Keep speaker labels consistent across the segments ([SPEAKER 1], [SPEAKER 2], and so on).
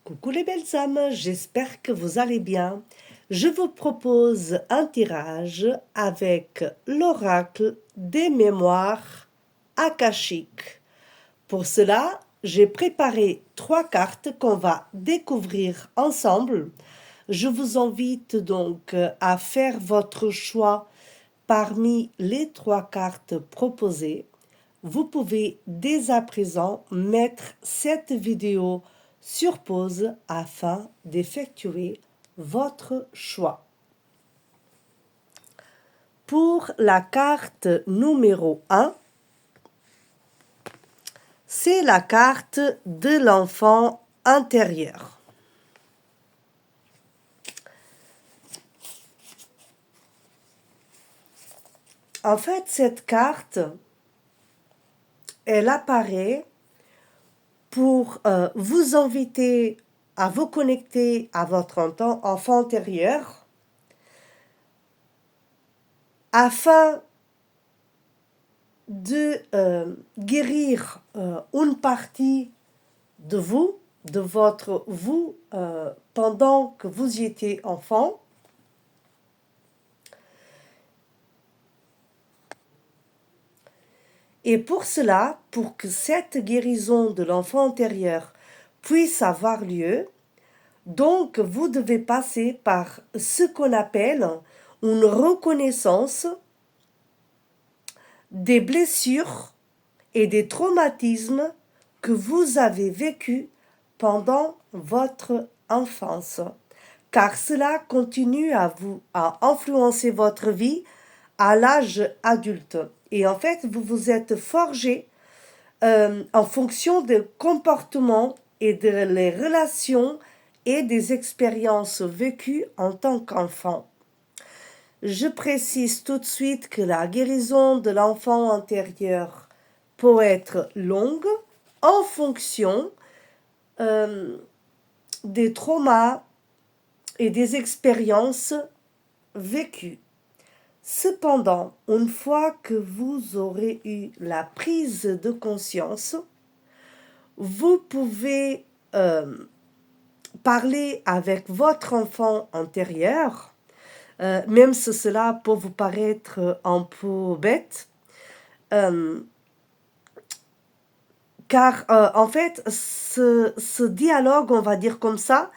[SPEAKER 1] Coucou les belles âmes, j'espère que vous allez bien. Je vous propose un tirage avec l'oracle des mémoires akashiques. Pour cela, j'ai préparé 3 cartes qu'on va découvrir ensemble. Je vous invite donc à faire votre choix parmi les 3 cartes proposées. Vous pouvez dès à présent mettre cette vidéo sur pause afin d'effectuer votre choix. Pour la carte numéro 1, c'est la carte de l'enfant intérieur. En fait, cette carte, elle apparaît pour vous inviter à vous connecter à votre enfant intérieur afin de guérir une partie de vous, de votre vous, pendant que vous y étiez enfant. Et pour cela, pour que cette guérison de l'enfant intérieur puisse avoir lieu, donc vous devez passer par ce qu'on appelle une reconnaissance des blessures et des traumatismes que vous avez vécus pendant votre enfance, car cela continue à influencer votre vie à l'âge adulte. Et en fait, vous vous êtes forgé en fonction des comportements et des relations et des expériences vécues en tant qu'enfant. Je précise tout de suite que la guérison de l'enfant intérieur peut être longue en fonction des traumas et des expériences vécues. Cependant, une fois que vous aurez eu la prise de conscience, vous pouvez parler avec votre enfant intérieur, même si cela peut vous paraître un peu bête, car en fait, ce dialogue, on va dire comme ça,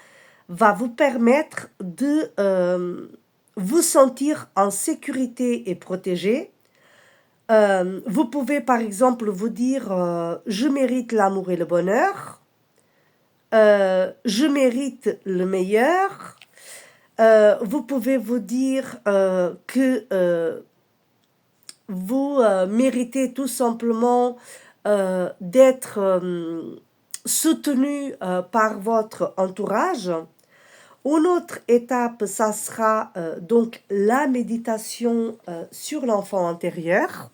[SPEAKER 1] va vous permettre de vous sentir en sécurité et protégé. Vous pouvez par exemple vous dire je mérite l'amour et le bonheur, je mérite le meilleur. Vous pouvez vous dire que vous méritez tout simplement d'être soutenu par votre entourage. Une autre étape, ça sera donc la méditation sur l'enfant intérieur,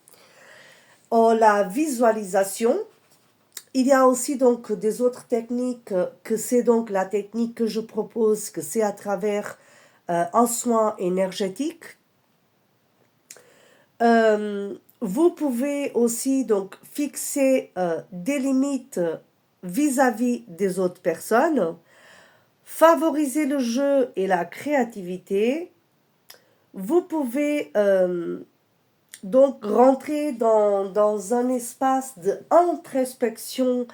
[SPEAKER 1] la visualisation. Il y a aussi donc des autres techniques, que c'est donc la technique que je propose, que c'est à travers un soin énergétique. Vous pouvez aussi donc fixer des limites vis-à-vis des autres personnes, favoriser le jeu et la créativité. Vous pouvez donc rentrer dans un espace d'introspection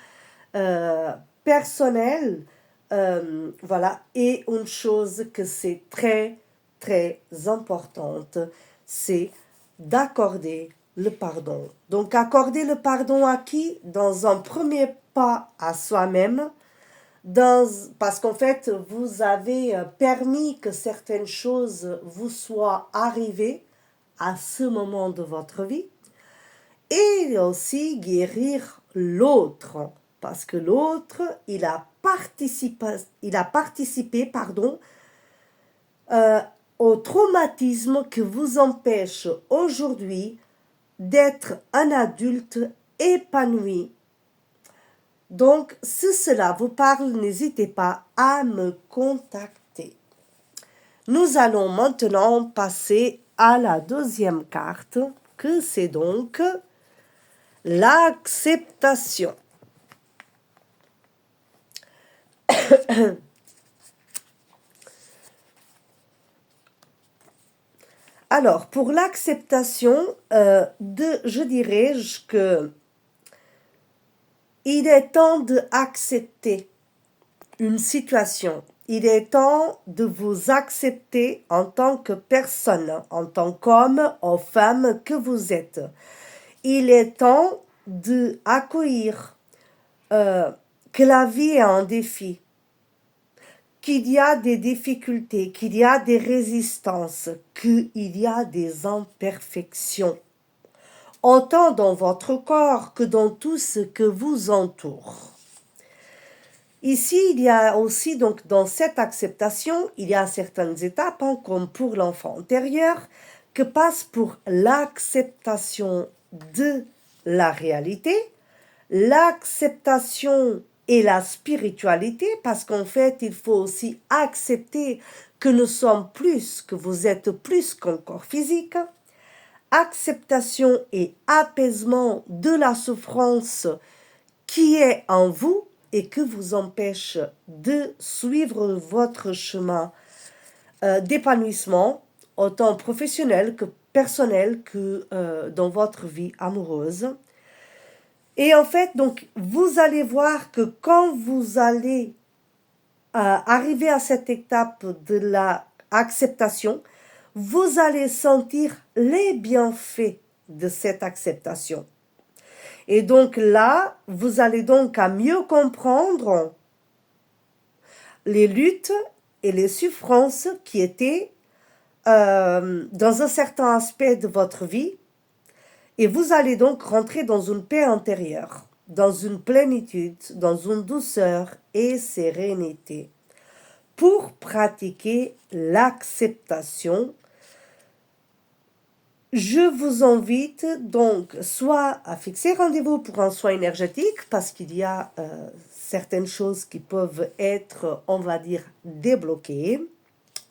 [SPEAKER 1] personnelle. Voilà. Et une chose que c'est très, très importante, c'est d'accorder le pardon. Donc, accorder le pardon à qui? Dans un premier pas à soi-même, parce qu'en fait, vous avez permis que certaines choses vous soient arrivées à ce moment de votre vie, et aussi guérir l'autre, parce que l'autre, il a participé au traumatisme qui vous empêche aujourd'hui d'être un adulte épanoui. Donc, si cela vous parle, n'hésitez pas à me contacter. Nous allons maintenant passer à la deuxième carte, que c'est donc l'acceptation. Alors, pour l'acceptation, je dirais que il est temps d'accepter une situation. Il est temps de vous accepter en tant que personne, en tant qu'homme ou femme que vous êtes. Il est temps d'accueillir que la vie est un défi, qu'il y a des difficultés, qu'il y a des résistances, qu'il y a des imperfections, autant dans votre corps que dans tout ce que vous entoure. Ici, il y a aussi, donc, dans cette acceptation, il y a certaines étapes, hein, comme pour l'enfant antérieur, que passe pour l'acceptation de la réalité, l'acceptation et la spiritualité, parce qu'en fait, il faut aussi accepter que nous sommes plus, que vous êtes plus qu'un corps physique, acceptation et apaisement de la souffrance qui est en vous et que vous empêche de suivre votre chemin d'épanouissement, autant professionnel que personnel que dans votre vie amoureuse. Et en fait, donc, vous allez voir que quand vous allez arriver à cette étape de l'acceptation, vous allez sentir les bienfaits de cette acceptation. Et donc là, vous allez donc à mieux comprendre les luttes et les souffrances qui étaient dans un certain aspect de votre vie. Et vous allez donc rentrer dans une paix intérieure, dans une plénitude, dans une douceur et sérénité pour pratiquer l'acceptation. Je vous invite donc soit à fixer rendez-vous pour un soin énergétique parce qu'il y a certaines choses qui peuvent être, on va dire, débloquées,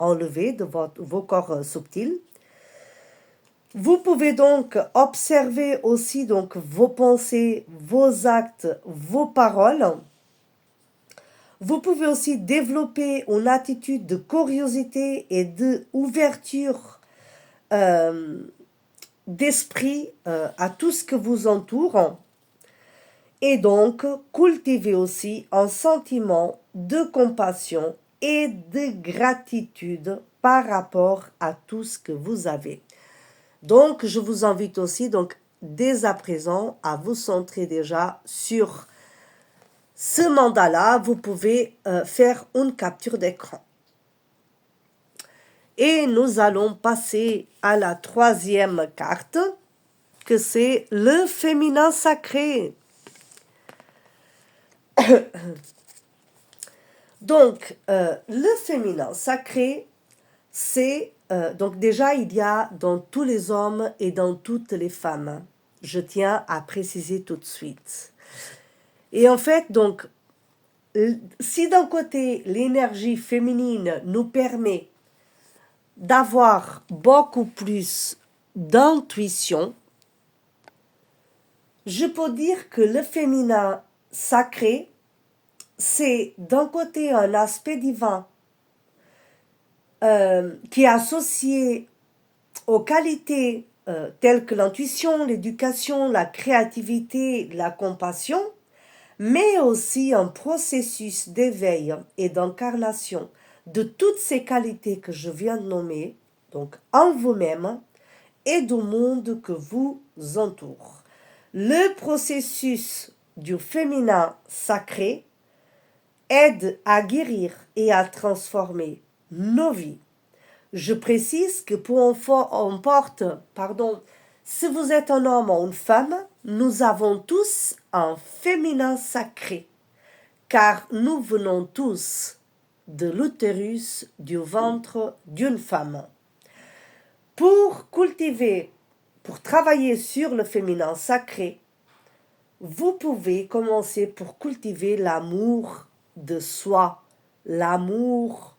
[SPEAKER 1] enlevées de vos corps subtils. Vous pouvez donc observer aussi donc vos pensées, vos actes, vos paroles. Vous pouvez aussi développer une attitude de curiosité et d'ouverture d'esprit à tout ce que vous entoure. Et donc cultiver aussi un sentiment de compassion et de gratitude par rapport à tout ce que vous avez. Donc, je vous invite aussi, donc, dès à présent, à vous centrer déjà sur ce mandat-là. Vous pouvez faire une capture d'écran. Et nous allons passer à la troisième carte, que c'est le féminin sacré. Donc, le féminin sacré, c'est donc déjà il y a dans tous les hommes et dans toutes les femmes. Je tiens à préciser tout de suite. Et en fait, donc, si d'un côté l'énergie féminine nous permet d'avoir beaucoup plus d'intuition, je peux dire que le féminin sacré, c'est d'un côté un aspect divin qui est associé aux qualités telles que l'intuition, l'éducation, la créativité, la compassion, mais aussi un processus d'éveil et d'incarnation de toutes ces qualités que je viens de nommer, donc en vous-même et du monde que vous entoure. Le processus du féminin sacré aide à guérir et à transformer nos vies. Je précise que si vous êtes un homme ou une femme, nous avons tous un féminin sacré, car nous venons tous de l'utérus du ventre d'une femme. Pour travailler sur le féminin sacré, vous pouvez commencer pour cultiver l'amour de soi, l'amour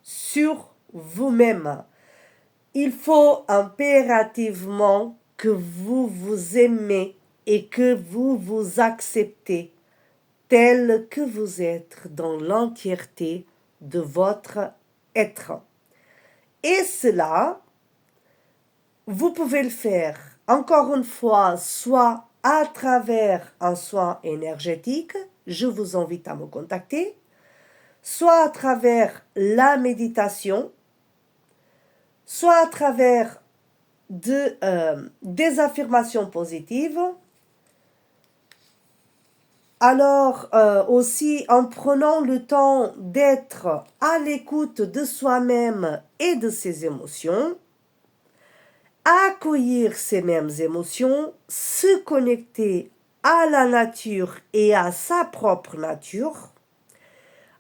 [SPEAKER 1] sur vous-même. Il faut impérativement que vous vous aimez et que vous vous acceptez tel que vous êtes dans l'entièreté de votre être. Et cela, vous pouvez le faire, encore une fois, soit à travers un soin énergétique, je vous invite à me contacter, soit à travers la méditation, soit à travers des affirmations positives, alors aussi en prenant le temps d'être à l'écoute de soi-même et de ses émotions, accueillir ces mêmes émotions, se connecter à la nature et à sa propre nature,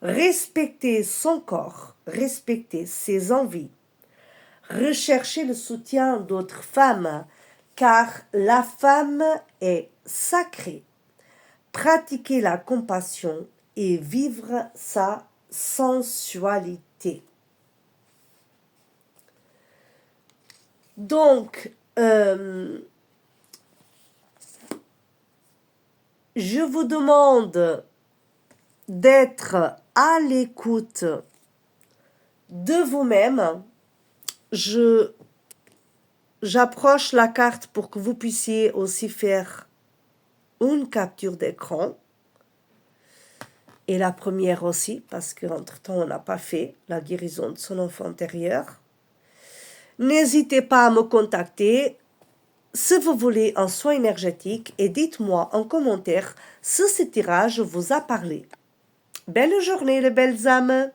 [SPEAKER 1] respecter son corps, respecter ses envies, rechercher le soutien d'autres femmes, car la femme est sacrée, pratiquer la compassion et vivre sa sensualité. Donc, je vous demande d'être à l'écoute de vous-même. J'approche la carte pour que vous puissiez aussi faire une capture d'écran. Et la première aussi, parce qu'entre-temps, on n'a pas fait la guérison de son enfant intérieur. N'hésitez pas à me contacter si vous voulez un soin énergétique et dites-moi en commentaire si ce tirage vous a parlé. Belle journée les belles âmes!